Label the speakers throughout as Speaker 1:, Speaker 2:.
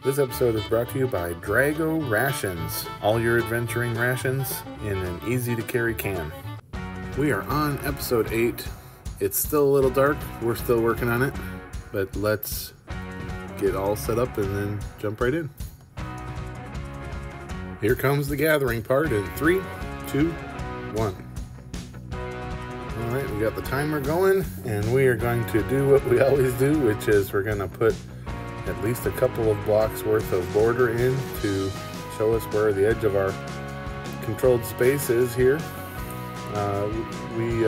Speaker 1: This episode is brought to you by Drago Rations, all your adventuring rations in an easy-to-carry can. We are on episode 8. It's still a little dark. We're still working on it, but let's get all set up and then jump right in. Here comes the gathering part in 3, 2, 1. Alright, we got the timer going, and we are going to do what we always do, which is we're going to put at least a couple of blocks worth of border in to show us where the edge of our controlled space is here. We've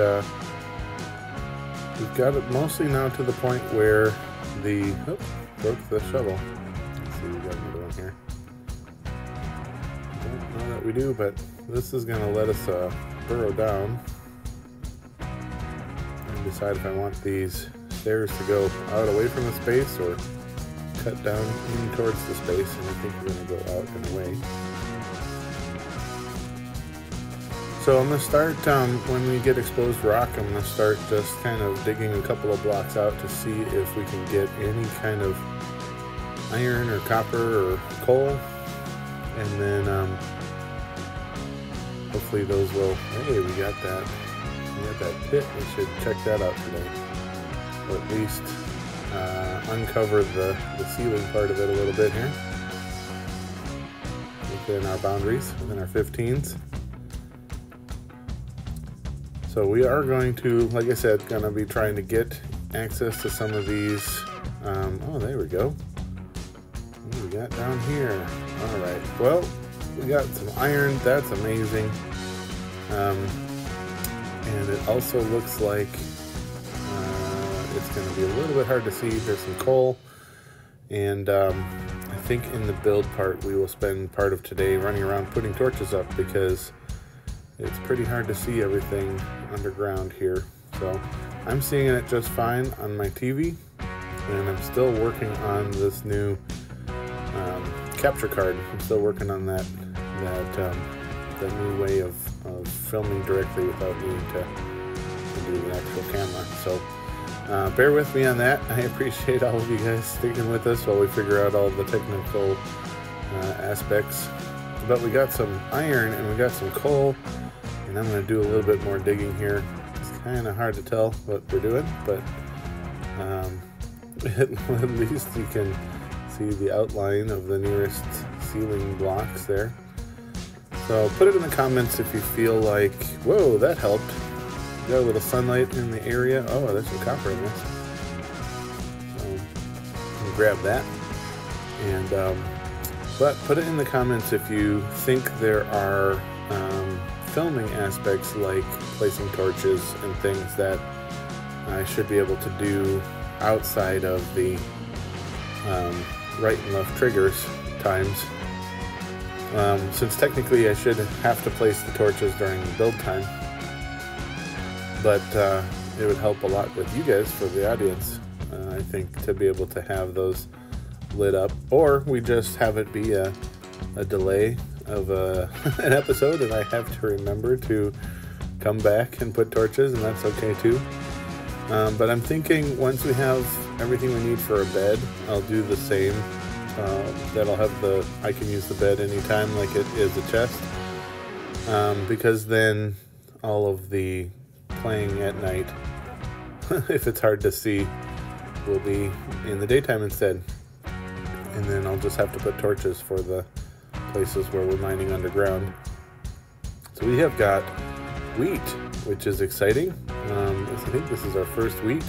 Speaker 1: got it mostly now to the point where the broke the shovel. Let's see, we got another one here. Don't know that we do, but this is going to let us burrow down and decide if I want these stairs to go out away from the space or cut down in towards the space, and I think we're going to go out and away. So I'm going to start, when we get exposed rock, I'm going to start just kind of digging a couple of blocks out to see if we can get any kind of iron or copper or coal, and then hopefully those will, hey, we got that pit, we should check that out today, or at least uncover the ceiling part of it a little bit here within our boundaries, within our 15s. So we are going to, like I said, going to be trying to get access to some of these. Oh, there we go. What do we got down here? All right. Well, we got some iron. That's amazing. And it also looks like it's going to be a little bit hard to see. There's some coal, and I think in the build part we will spend part of today running around putting torches up because it's pretty hard to see everything underground here. So I'm seeing it just fine on my TV, and I'm still working on this new capture card. I'm still working on that new way of filming directly without needing to do the actual camera. So bear with me on that. I appreciate all of you guys sticking with us while we figure out all the technical aspects. But we got some iron and we got some coal, and I'm going to do a little bit more digging here. It's kind of hard to tell what we're doing, but at least you can see the outline of the nearest ceiling blocks there. So put it in the comments if you feel like, whoa, that helped. Got a little sunlight in the area. Oh, there's some copper in this. So I'll grab that. And but put it in the comments if you think there are filming aspects like placing torches and things that I should be able to do outside of the right and left triggers times. Since technically I should have to place the torches during the build time. But it would help a lot with you guys for the audience, I think, to be able to have those lit up. Or we just have it be a delay of an episode, and I have to remember to come back and put torches, and that's okay too. But I'm thinking once we have everything we need for a bed, I'll do the same. That I'll have I can use the bed anytime like it is a chest. Because then all of the playing at night, if it's hard to see, will be in the daytime instead. And then I'll just have to put torches for the places where we're mining underground. So we have got wheat, which is exciting. I think this is our first wheat.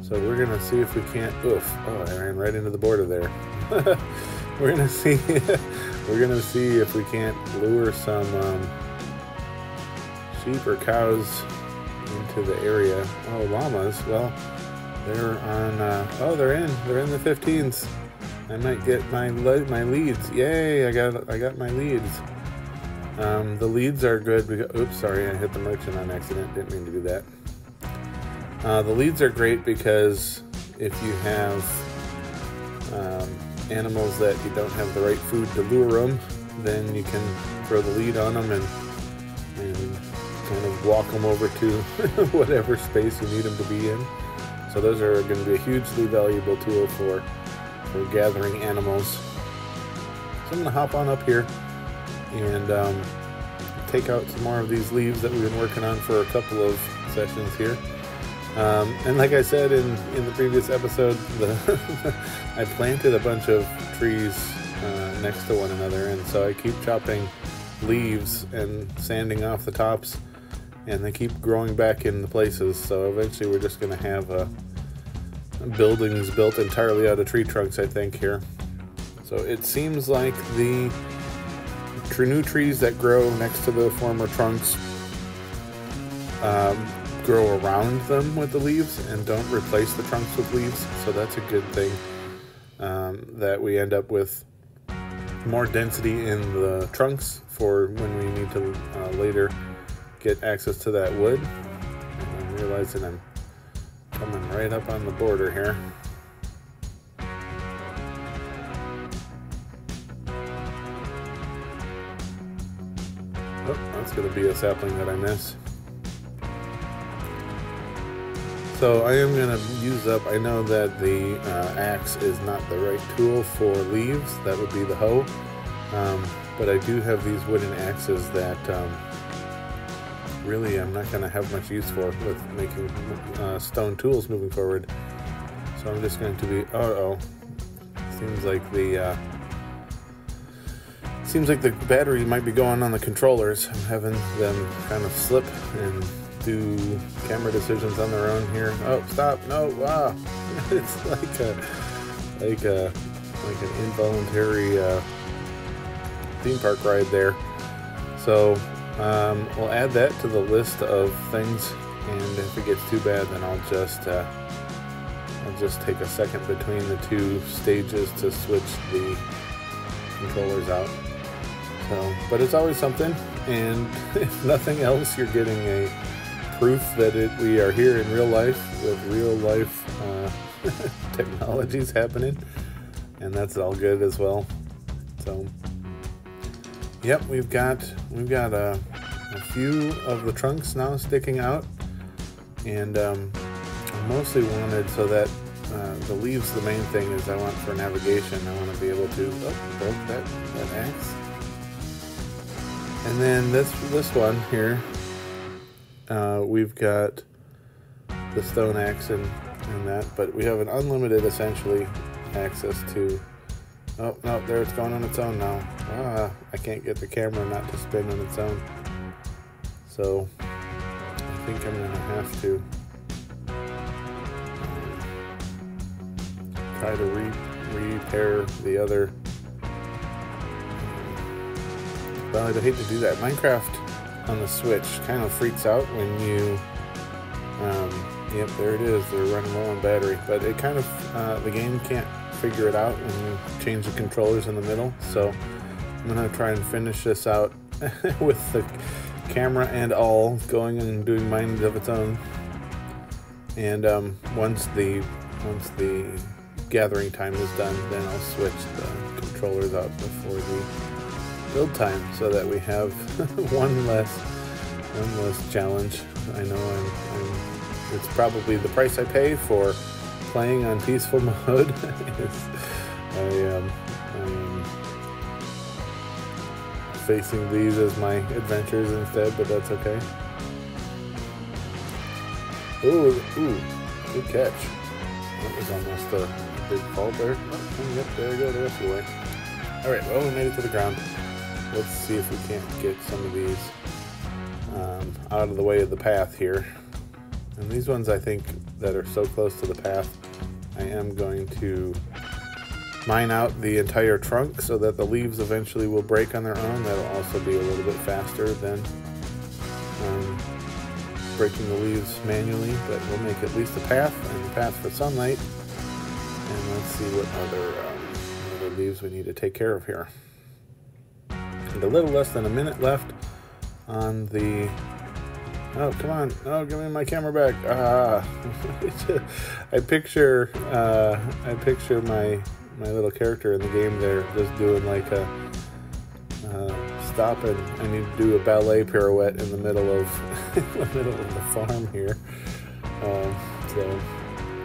Speaker 1: So we're gonna see if we can't, oof, oh, I ran right into the border there. We're gonna see if we can't lure some sheep or cows into the area. Oh, llamas. Well, they're on. Oh, they're in the 15s. I might get my leads. Yay! I got my leads. The leads are good because, oops, sorry, I hit the merchant on accident. Didn't mean to do that. The leads are great because if you have animals that you don't have the right food to lure them, then you can throw the lead on them and kind of walk them over to whatever space you need them to be in. So those are going to be a hugely valuable tool for for gathering animals. So I'm going to hop on up here and take out some more of these leaves that we've been working on for a couple of sessions here. And like I said in the previous episode, I planted a bunch of trees next to one another, and so I keep chopping leaves and sanding off the tops, and they keep growing back in the places. So eventually we're just going to have buildings built entirely out of tree trunks, I think, here. So it seems like the new trees that grow next to the former trunks grow around them with the leaves and don't replace the trunks with leaves. So that's a good thing, that we end up with more density in the trunks for when we need to later get access to that wood. And I'm realizing I'm coming right up on the border here. Oh, that's going to be a sapling that I miss. So I am going to use up, I know that the axe is not the right tool for leaves, that would be the hoe, but I do have these wooden axes that really I'm not going to have much use for with making stone tools moving forward. So I'm just going to be, seems like the battery might be going on the controllers. I'm having them kind of slip and do camera decisions on their own here. Oh, stop! No, wow! It's like an involuntary theme park ride there. So we'll add that to the list of things, and if it gets too bad, then I'll just take a second between the two stages to switch the controllers out. So, but it's always something, and if nothing else, you're getting a proof that we are here in real life with real life technologies happening, and that's all good as well. So, yep, we've got a few of the trunks now sticking out, and I mostly wanted so that the leaves. The main thing is I want for navigation. I want to be able to broke that axe. And then this one here, we've got the stone axe and that, but we have an unlimited, essentially, access to. Oh no, there it's going on its own now. I can't get the camera not to spin on its own. So I think I'm gonna have to try to repair the other. Well, I'd hate to do that. Minecraft on the Switch kind of freaks out when you, yep, there it is. They're running low on battery, but it kind of, the game can't figure it out when you change the controllers in the middle. So I'm gonna try and finish this out with the camera and all going and doing mind of its own. And once the gathering time is done, then I'll switch the controllers out before the build time, so that we have one less challenge. I know it's probably the price I pay for playing on peaceful mode. I am facing these as my adventures instead, but that's okay. Ooh, good catch. That was almost a big fall there. Oh, yep, there we go, the rest of the way. Alright, well, we made it to the ground. Let's see if we can't get some of these out of the way of the path here. And these ones, I think, that are so close to the path, I am going to mine out the entire trunk so that the leaves eventually will break on their own. That'll also be a little bit faster than breaking the leaves manually, but we'll make at least a path, and a path for sunlight. And let's see what other leaves we need to take care of here. And a little less than a minute left on the... Oh, come on. Oh, give me my camera back. I picture my little character in the game there just doing like a stop, and I need to do a ballet pirouette in the middle of the farm here.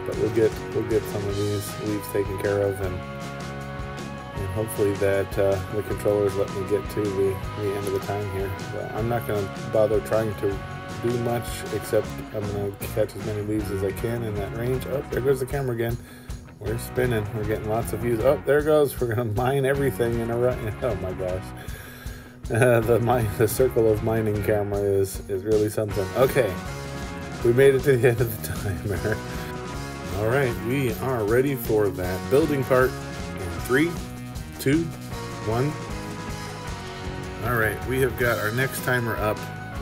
Speaker 1: but we'll get some of these leaves taken care of, and hopefully that the controllers let me get to the end of the time here. But I'm not going to bother trying to do much, except I'm going to catch as many leaves as I can in that range. Oh, there goes the camera again. We're spinning. We're getting lots of views. Oh, there it goes. We're going to mine everything in a row. Oh my gosh. The circle of mining camera is really something. Okay, we made it to the end of the timer. All right, we are ready for that building part in 3, 2, 1. All right, we have got our next timer up.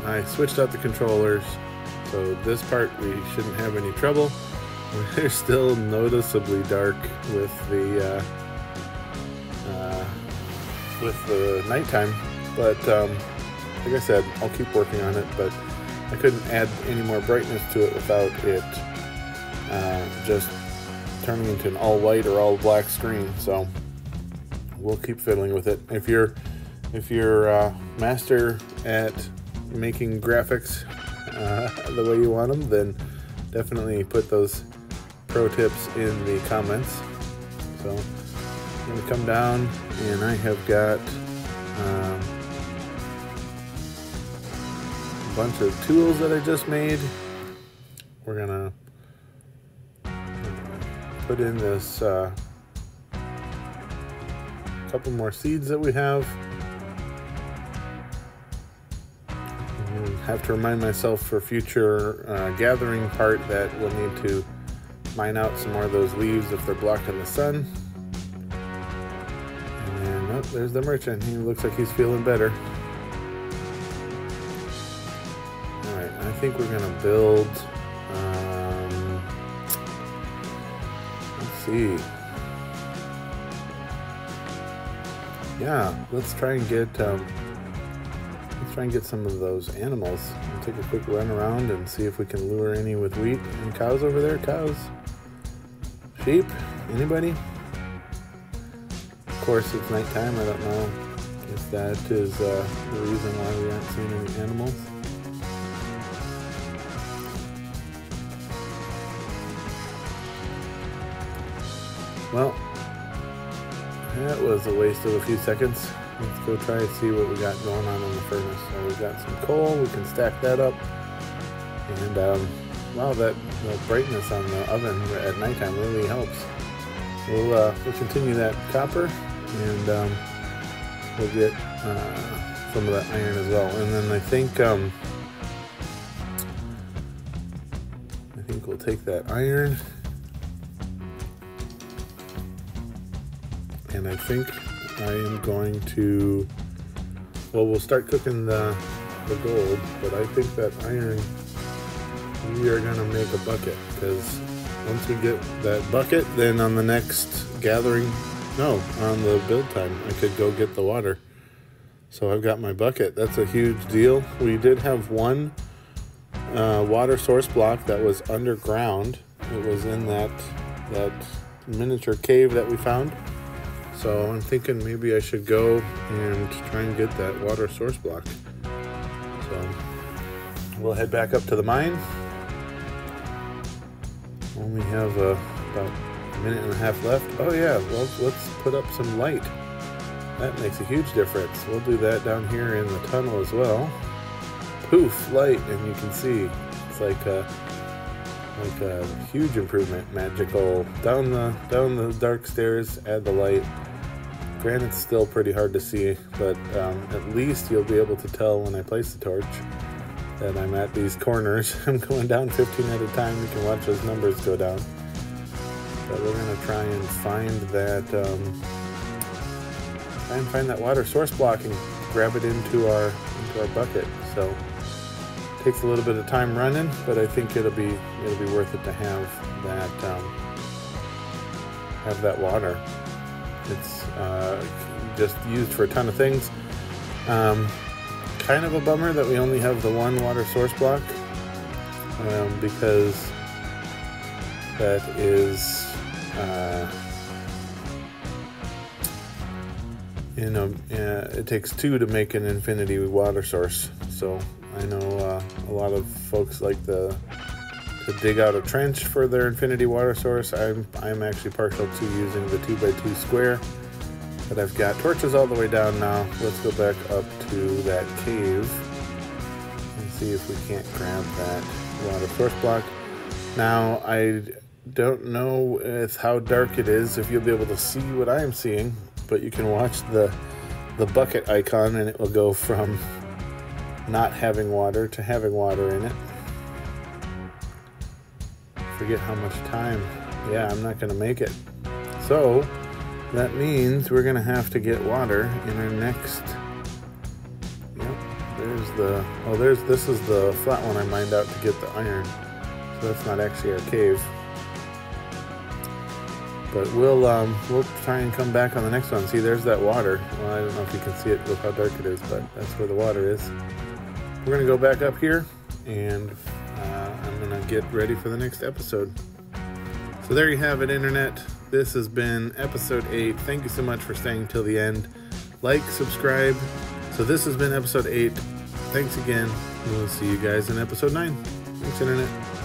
Speaker 1: I switched out the controllers, so this part we shouldn't have any trouble. We're still noticeably dark with the nighttime, but like I said, I'll keep working on it. But I couldn't add any more brightness to it without it just turning into an all white or all black screen. So we'll keep fiddling with it. If you're master at making graphics the way you want them, then definitely put those pro tips in the comments. So I'm going to come down, and I have got a bunch of tools that I just made. We're going to put in this couple more seeds that we have. Have to remind myself for future gathering part that we'll need to mine out some more of those leaves if they're blocked in the sun. And oh, there's the merchant. He looks like he's feeling better. Alright, I think we're gonna build let's see. Yeah, let's try and get some of those animals. We'll take a quick run around and see if we can lure any with wheat. Any cows over there? Cows? Sheep? Anybody? Of course, it's nighttime. I don't know if that is the reason why we aren't seeing any animals. Well, that was a waste of a few seconds. Let's go try and see what we got going on in the furnace. So we've got some coal, we can stack that up. And wow, the brightness on the oven at nighttime really helps. We'll continue that copper, and we'll get some of that iron as well. And then I think we'll take that iron, and I think I am going to, well, we'll start cooking the gold, but I think that iron, we are going to make a bucket, because once we get that bucket, then on the next gathering, no, on the build time, I could go get the water. So I've got my bucket. That's a huge deal. We did have one water source block that was underground. It was in that miniature cave that we found. So I'm thinking maybe I should go and try and get that water source block. So we'll head back up to the mine. Only have about a minute and a half left. Oh yeah, well, let's put up some light. That makes a huge difference. We'll do that down here in the tunnel as well. Poof, light, and you can see it's like a huge improvement. Magical. Down the dark stairs, add the light. Granted, it's still pretty hard to see, but at least you'll be able to tell when I place the torch that I'm at these corners. I'm going down 15 at a time. You can watch those numbers go down. But we're gonna try and find that water source block and grab it into our bucket. So it takes a little bit of time running, but I think it'll be worth it to have that water. It's just used for a ton of things. Kind of a bummer that we only have the one water source block, because that is, it takes two to make an infinity water source. So I know a lot of folks like to to dig out a trench for their infinity water source. I'm actually partial to using the 2x2 square, but I've got torches all the way down now. Let's go back up to that cave and see if we can't grab that water source block. Now, I don't know with how dark it is if you'll be able to see what I am seeing, but you can watch the bucket icon and it will go from not having water to having water in it. Forget how much time. Yeah, I'm not going to make it. So that means we're going to have to get water in our next. Yep, there's the. Oh, this is the flat one I mined out to get the iron. So that's not actually our cave. But we'll try and come back on the next one. See, there's that water. Well, I don't know if you can see it with how dark it is, but that's where the water is. We're going to go back up here, and I'm going to get ready for the next episode. So there you have it, Internet. This has been episode 8. Thank you so much for staying till the end. Like, subscribe. So this has been episode 8. Thanks again. We'll see you guys in episode 9. Thanks, Internet.